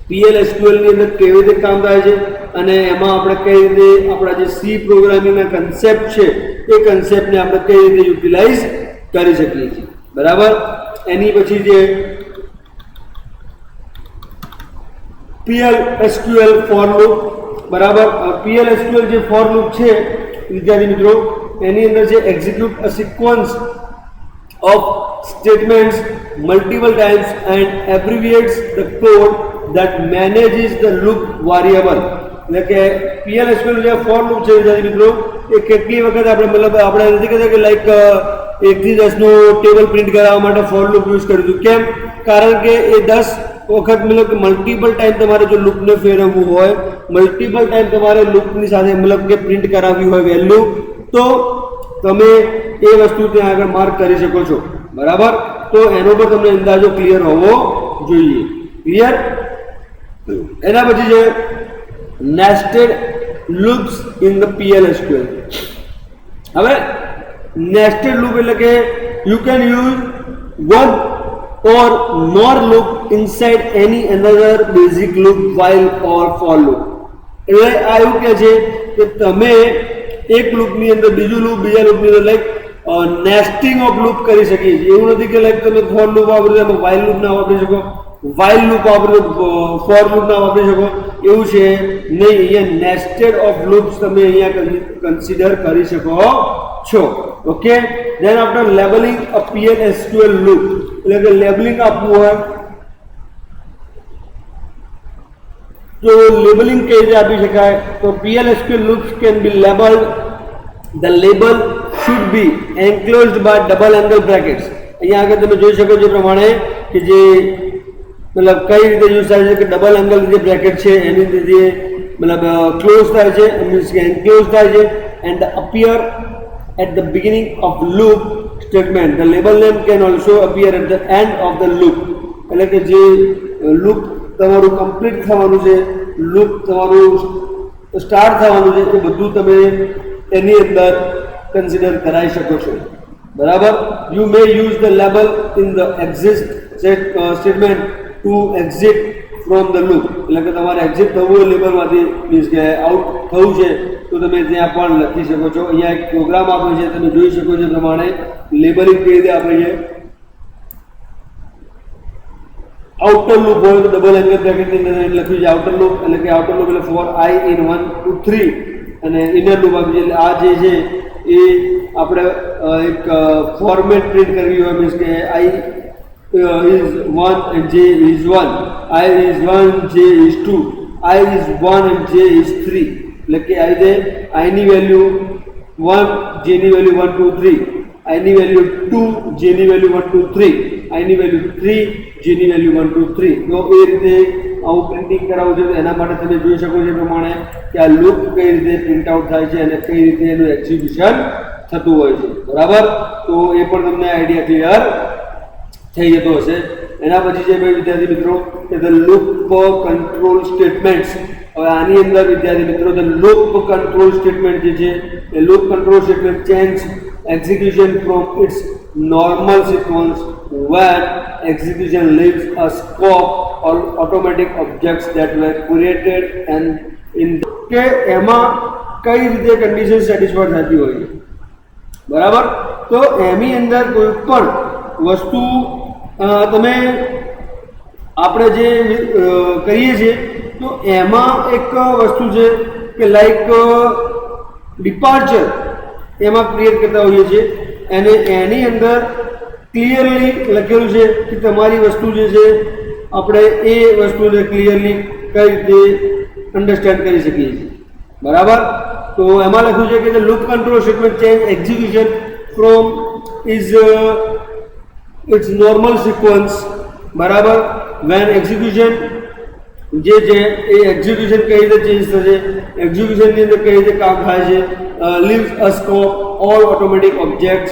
PL/SQL ની અંદર કેવી રીતે કામ થાય છે અને એમાં આપણે કઈ રીતે આપણા જે સી પ્રોગ્રામિંગના કન્સેપ્ટ છે એ કન્સેપ્ટને આપણે કઈ રીતે યુટિલાઇઝ કરી શકીએ છીએ, બરાબર. એની પછી જે PL/SQL ફોર લૂપ, બરાબર. PL/SQL જે ફોર લૂપ છે વિદ્યાર્થી મિત્રો, એની અંદર જે execute a sequence of statements multiple times and abbreviates the code that manages the loop variable. એટલે કે PL/SQL જે ફોર લૂપ છે વિદ્યાર્થી મિત્રો, એ કેટલી વખત આપણે મતલબ આપણે નથી કહેતા કે લાઈક 1 થી 10 નું ટેબલ પ્રિન્ટ કરાવવા માટે ફોર લૂપ યુઝ કરીશું. કેમ? કારણ કે એ 10 વખત મતલબ કે મલ્ટિપલ ટાઈમ તમારે જો લૂપને ફેરવવું હોય, મલ્ટિપલ ટાઈમ તમારે લૂપની સાથે મતલબ કે પ્રિન્ટ કરાવવી હોય વેલ્યુ, તો તમે એ વસ્તુ ત્યાં આગળ માર્ક કરી શકો છો, બરાબર. તો એનો પર તમને અંદાજો ક્લિયર હોવો જોઈએ. ક્લિયર? એના પછી છે nested loops in the PL/SQL. હવે નેસ્ટેડ લૂપ એટલે કે you can use one or more loop inside any another basic loop, while or for loop. એટલે આ એવું કહે છે કે તમે એક લૂપની અંદર બીજું લૂપ, બીજા લૂપની અંદર લાઈક નેસ્ટિંગ ઓફ લૂપ કરી શકીએ છીએ. એવું નથી કે લાઈક તમે ફોર લૂપ વાપરો એમાં વાઇલ લૂપ ના વાપરી શકો, વાઇલ લૂપ વાપરો ફોર લૂપ ના વાપરી શકો, એવું છે નહીં. અહીંયા નેસ્ટેડ ઓફ લૂપ્સ તમે અહીંયા કન્સિડર કરી શકો છો. ઓકે. ધેન આફ્ટર લેબલિંગ અ PL/SQL લૂપ, એટલે કે લેબલિંગ આપવું હોય તો લેબલિંગ કઈ રીતે આપી શકાય? તો PL/SQL loops can be labeled. The label should be enclosed by double angle brackets. અહીંયા આગળ તમે જોઈ શકો છો પ્રમાણે કે જે મતલબ કઈ રીતે યુઝ થાય છે કે ડબલ એંગલ જે બ્રેકેટ છે એની રીતે મતલબ ક્લોઝ થાય છે, મીન્સ કે એન્ક્લોઝ થાય છે. And appear at the beginning of loop statement. The label name can also appear at the end of the loop. એટલે કે જે લૂપ તમારું કમ્પ્લીટ થવાનું છે, લૂપ તમારું સ્ટાર્ટ થવાનું છે, એ બધું તમે એની અંદર કન્સિડર કરાવી શકો છો, બરાબર. You may use the label in the exit statement to exit from the loop. એટલે કે તમારે એક્ઝિટ થવું હોય લેબલમાંથી, મીન્સ કે આઉટ થવું છે તો તમે ત્યાં પણ લખી શકો છો. અહીંયા એક પ્રોગ્રામ આપે છે, તમે જોઈ શકો છો પ્રમાણે લેબલિંગ કેવી રીતે આપે છે. આઉટર લૂપ હોય તો ડબલ એંગલ બ્રેકેટની અંદર લખ્યું છે આઉટર લૂપ, એટલે કે આઉટર લૂપ એટલે ફોર I in 1 2 3, અને ઇનર લૂપ આપી છે. આ જે છે એ આપણે એક ફોર્મેટ પ્રિન્ટ કરવી હોય, મીન્સ કે I is 1 and J is 1, I is 1, J is 2, I is 1 and j is 3 એટલે કે આવી રીતે I ની વેલ્યુ 1, j ની વેલ્યુ 1 2 3, I ની વેલ્યુ 2, j ની વેલ્યુ 1 2 3, I ની વેલ્યુ 3, j ની વેલ્યુ 1 2 3. તો એ રીતે આવું પ્રિન્ટિંગ કરાવવું છે. એના માટે તમે જોઈ શકો છો પ્રમાણે કે આ લૂપ કઈ રીતે પ્રિન્ટ આઉટ થાય છે અને કઈ રીતે એનું એક્ઝિક્યુશન થતું હોય છે. બરાબર, તો એ પણ તમને આઈડિયા ક્લિયર થઈ જતો હશે. એના પછી છે ભાઈ વિદ્યાર્થી મિત્રો કે ધ લૂપ કંટ્રોલ સ્ટેટમેન્ટ્સ. હવે આની અંદર વિદ્યાર્થી મિત્રો ધ લૂપ કંટ્રોલ સ્ટેટમેન્ટ જે છે એ loop control statement change execution from its normal sequence when execution leaves a scope or automatic objects that were created and in કે એમાં કઈ રીતે કન્ડિશન સેટિસ્ફાઈડ થતી હોય છે. બરાબર, તો એની અંદર કોઈ પણ વસ્તુ તમે આપણે જે કરીએ છીએ તો એમાં એક વસ્તુ છે કે લાઈક ડિપાર્ચર એમાં ક્રિએટ કરતા હોઈએ છીએ અને એની અંદર ક્લિયરલી લખેલું છે કે તમારી વસ્તુ જે છે આપણે એ વસ્તુને ક્લિયરલી કઈ રીતે અન્ડરસ્ટેન્ડ કરી શકીએ છીએ. બરાબર, તો એમાં લખ્યું છે કે the loop control statement change execution from is its normal sequence. બરાબર, વેન એક્ઝિક્યુશન જે છે એ એક્ઝિક્યુશન કઈ રીતે ચેન્જ થશે, એક્ઝિક્યુશનની અંદર કઈ રીતે કામ થાય છે. Leaves a scope, all automatic objects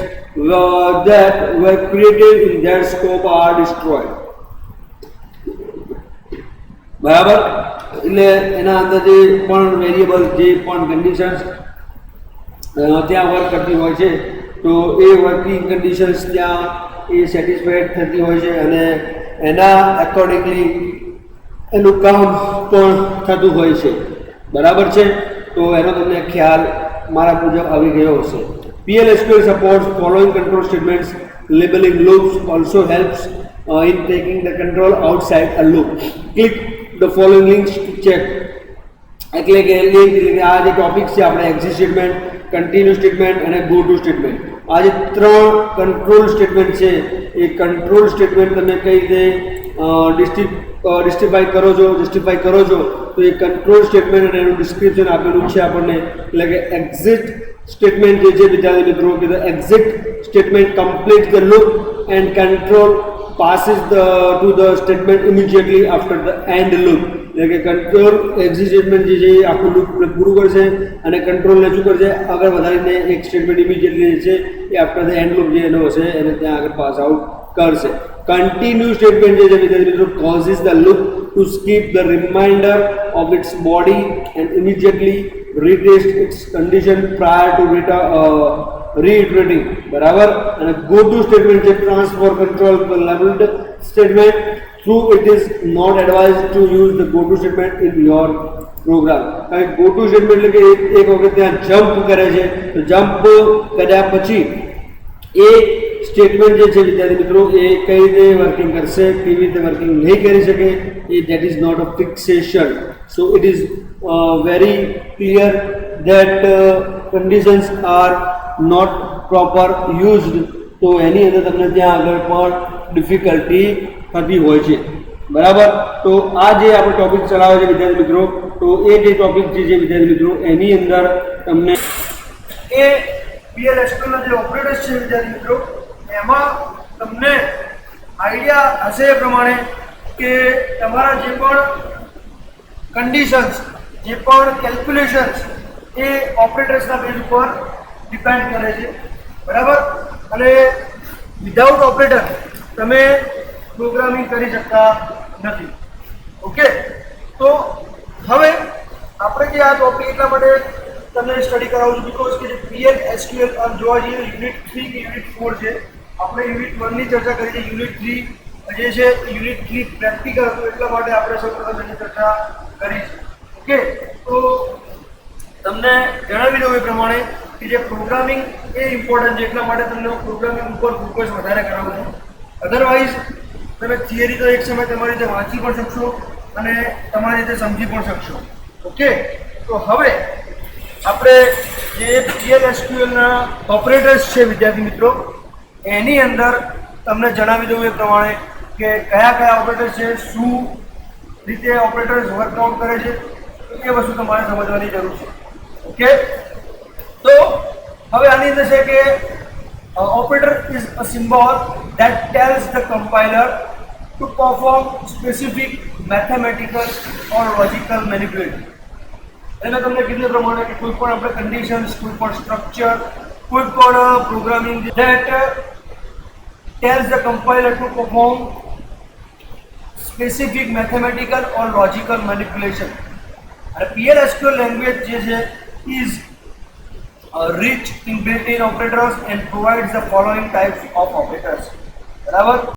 that were created in that scope are destroyed. બરાબર, એટલે એના અંદર જે પણ વેરિયેબલ જે પણ કન્ડિશન્સ ત્યાં વર્ક કરતી હોય છે તો એ વર્કિંગ કન્ડિશન્સ ત્યાં એ સેટિસ્ફાઈડ થતી હોય છે અને એના એકોર્ડિંગલી એનું કામ પણ થતું હોય છે. બરાબર છે, તો એનો તમને ખ્યાલ મારા મુજબ આવી ગયો હશે. PL/SQL supports following control statements. Labeling loops also helps in taking the control outside a loop. Click the following links to check. એટલે કે આ જે ટોપિક છે આપણે એક્ઝિટ સ્ટેટમેન્ટ, કન્ટિન્યુ સ્ટેટમેન્ટ અને ગો ટુ સ્ટેટમેન્ટ, આ જે ત્રણ કંટ્રોલ સ્ટેટમેન્ટ છે એ કંટ્રોલ સ્ટેટમેન્ટ તમે કઈ રીતે જસ્ટિફાઈ કરો છો તો એ કંટ્રોલ સ્ટેટમેન્ટ અને એનું ડિસ્ક્રિપ્શન આપેલું છે આપણને. એટલે કે એક્ઝિટ સ્ટેટમેન્ટ જે છે વિદ્યાર્થી મિત્રો કે the exit statement complete the loop and control passes to the statement immediately after the end loop. એટલે કે કંટ્રોલ એક્ઝિટ સ્ટેટમેન્ટ જે છે એ આખું લૂપ પૂરું કરશે અને કંટ્રોલને શું કરશે આગળ વધારીને એક સ્ટેટમેન્ટ ઇમિડિયેટલી જે છે એ આફ્ટર ધ એન્ડ લૂપ જે એનો હશે એને ત્યાં આગળ પાસ આઉટ કરશે. કન્ટિન્યુ સ્ટેટમેન્ટ જે છે વિદ્યાર્થી મિત્રો causes the loop to skip the remainder of its body and immediately retest its condition prior to reiterating. બરાબર, અને go to statement છે transfer control labeled statement. Through it is not advised to use the go to statement in your program. કારણ go to statement એટલે કે એક વખત ત્યાં જમ્પ કરે છે તો જમ્પ કર્યા પછી એ સ્ટેટમેન્ટ જે છે વિદ્યાર્થી મિત્રો એ કઈ રીતે વર્કિંગ કરશે, કેવી રીતે વર્કિંગ નહીં કરી શકે, એ that is not a fixation. So it is very clear that conditions are not proper used. તો એની અંદર તમને ત્યાં આગળ પણ ડિફિકલ્ટી થતી હોય છે. બરાબર, તો આ જે આપણે ટોપિક ચલાવે છે વિદ્યાર્થી મિત્રો, તો એ જે ટોપિક જે છે વિદ્યાર્થી મિત્રો એની અંદર તમને એ PL/SQL ના જે ઓપરેટર્સ છે વિદ્યાર્થી મિત્રો એમાં તમને આઈડિયા હશે એ પ્રમાણે કે તમારા જે પણ કન્ડિશન્સ, જે પણ કેલ્ક્યુલેશન્સ એ ઓપરેટર્સના બેઝ ઉપર ડિપેન્ડ કરે છે. બરાબર, અને વિધાઉટ ઓપરેટર તમે પ્રોગ્રામિંગ કરી શકતા નથી. ઓકે, તો હવે આપણે જે આ ટોપિક એટલા માટે તમને સ્ટડી કરાવું છું બીકોઝ કે જે PL/SQL જોવા જઈએ યુનિટ 3 કે યુનિટ 4 છે. આપણે યુનિટ 1 ની ચર્ચા કરી છે, યુનિટ 3 જે છે યુનિટ 3 પ્રેક્ટિકલ હતું એટલા માટે આપણે સૌપ્રથમ એની ચર્ચા કરી છે. ઓકે, તો તમને જણાવી દઉં એ પ્રમાણે કે જે પ્રોગ્રામિંગ એ ઇમ્પોર્ટન્ટ છે એટલા માટે તમને હું પ્રોગ્રામિંગ ઉપર ફોકસ વધારે કરાવું છું. અધરવાઇઝ તમે થિયરી તો એક સમય તમારી રીતે વાંચી પણ શકશો અને તમારી રીતે સમજી પણ શકશો. ઓકે, તો હવે આપણે જે PL/SQL ના ઓપરેટર્સ છે વિદ્યાર્થી મિત્રો એની અંદર તમને જણાવી દઉં એ પ્રમાણે કે કયા કયા ઓપરેટર છે, શું રીતે ઓપરેટર્સ વર્કઆઉટ કરે છે એ વસ્તુ તમારે સમજવાની જરૂર છે. ઓકે, તો હવે આની અંદર છે કે operator is a symbol that tells the compiler to perform specific mathematical or logical manipulation. એને તમને કીધું પ્રમાણે કે કોઈ પણ આપણે કન્ડિશન્સ, કોઈ પણ સ્ટ્રક્ચર, કોઈ પણ programming that tells the compiler to perform specific mathematical or logical manipulation. અને PL/SQL language જે છે is rich in built-in operators and provides the following types of operators. બરાબર.